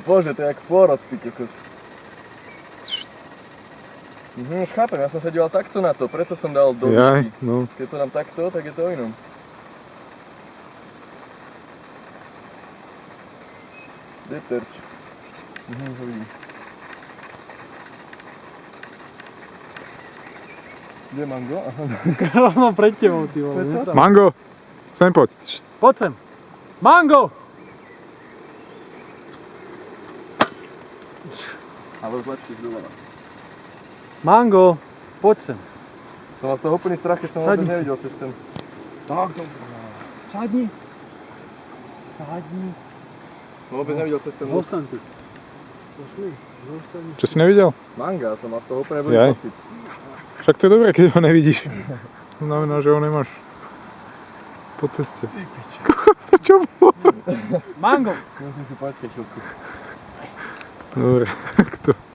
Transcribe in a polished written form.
Bože, to je jak pôrod, ty kokos. Už chápem, ja som sa díval takto na to, preto som dal do Jaj, výšky. no. Keď to dám takto, tak je to o inom. Kde je terč? Ho vidím. Kde je mango? Aha. Rovno pred tebou, ty vole. To je to. Mango, sem poď. Poď sem. Mango! Ale tlačíš doľava. Mango, poď sem. Som mal z toho úplný strach, keď som Sadni vôbec si. nevidel cez ten. Tak, dobré. Sadni. Sadni. Vôbec nevidel cez ten lúk. Zostaň tu. Pošli, zostaň. Čo si nevidel? Manga, som mal z toho úplne blbý Jaj. pocit. Však to je dobré, keď ho nevidíš. To znamená, že ho nemáš po ceste. To čo bolo? Mango! Musím si počkať chvíľku. Dobre, tak to.